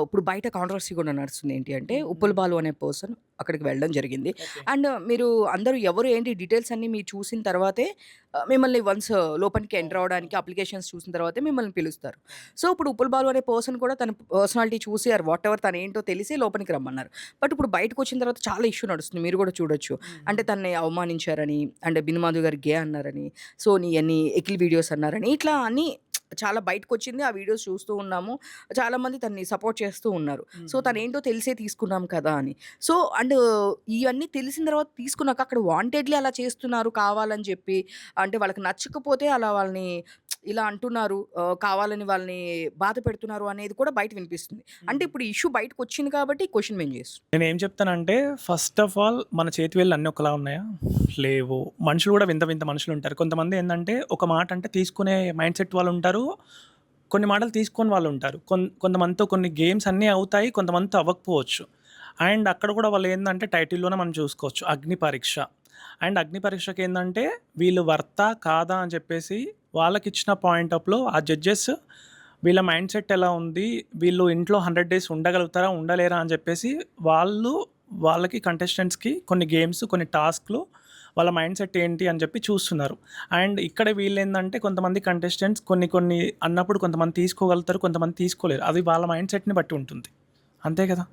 ఇప్పుడు బయట కాంట్రవర్సీ కూడా నడుస్తుంది. ఏంటి అంటే ఉప్పల్ బాలు అనే పర్సన్ అక్కడికి వెళ్ళడం జరిగింది. అండ్ మీరు అందరూ ఎవరు ఏంటి డీటెయిల్స్ అన్నీ మీరు చూసిన తర్వాతే మిమ్మల్ని వన్స్ లోపలికి ఎంటర్ అవ్వడానికి అప్లికేషన్స్ చూసిన తర్వాతే మిమ్మల్ని పిలుస్తారు. సో, ఇప్పుడు ఉప్పల్ బాలు అనే పర్సన్ కూడా తన పర్సనాలిటీ చూసి ఆర్ వాటెవర్ తనేంటో తెలిసి లోపలికి రమ్మన్నారు. బట్ ఇప్పుడు బయటకొచ్చిన తర్వాత చాలా ఇష్యూ నడుస్తుంది. మీరు కూడా చూడొచ్చు. అంటే తనని అవమానించారని, అంటే బిను మాధవ్ గారు గే అన్నారని, సో, నీయన్ని ఎకిల్ వీడియోస్ అన్నారని, ఇట్లా అన్నీ చాలా బయటకొచ్చింది. ఆ వీడియోస్ చూస్తూ ఉన్నాము. చాలామంది తనని సపోర్ట్ చేస్తూ ఉన్నారు. సో, తనేంటో తెలిసే తీసుకున్నాం కదా అని. సో, అండ్ ఇయన్నీ తెలిసిన తర్వాత తీసుకున్నాక అక్కడ వాంటెడ్‌లీ అలా చేస్తున్నారు కావాలని చెప్పి. అంటే వాళ్ళకి నచ్చకపోతే అలా వాళ్ళని ఇలా అంటున్నారు. కావాలని వాళ్ళని బాధ పెడుతున్నారు అనేది కూడా బయట వినిపిస్తుంది. అంటే ఇప్పుడు ఇష్యూ బయటకొచ్చింది కాబట్టి క్వెషన్ మేము చేస్తున్నాం. నేనేం చెప్తానంటే, ఫస్ట్ ఆఫ్ ఆల్ మన చేతి వేళ్ళు అన్నీ ఒకలా ఉన్నాయా? లేవు. మనుషులు కూడా వింత వింత మనుషులుంటారు. కొంతమంది ఏందంటే, ఒక మాట అంటే తీసుకునే మైండ్ సెట్ వాళ్ళుంటారు. కొన్ని మాటలు తీసుకోని వాళ్ళుంటారు. కొంతమందితో కొన్ని గేమ్స్ అన్నీ అవుతాయి. కొంతమందితో అవ్వకపోవచ్చు. అండ్ అక్కడ కూడా వాళ్ళేందంటే టైటిల్‌లోనే మనం చూసుకోవచ్చు 'అగ్ని పరీక్ష'. అండ్ 'అగ్ని పరీక్ష'కేందంటే వీళ్ళు వర్తా? కాదా? అని చెప్పేసి వాళ్ళకిచ్చిన పాయింట్ ఆఫ్‌లో ఆ జడ్జెస్ వీళ్ళ మైండ్ సెట్ ఎలా ఉంది? వీళ్ళు ఇంట్లో 100 డేస్ ఉండగలుగుతారా? ఉండలేరా? అని చెప్పేసి వాళ్ళకి కంటెస్టెంట్స్‌కి కొన్ని గేమ్స్, కొన్ని టాస్క్‌లు వాళ్ళ మైండ్ సెట్ ఏంటి అని చెప్పి చూస్తున్నారు. అండ్ ఇక్కడ వీళ్ళేందంటే కొంతమంది కంటెస్టెంట్స్ కొన్ని అన్నప్పుడు కొంతమంది తీసుకోగలుగుతారు. కొంతమంది తీసుకోలేరు. అది వాళ్ళ మైండ్ సెట్‌ని బట్టి ఉంటుంది. అంతే కదా!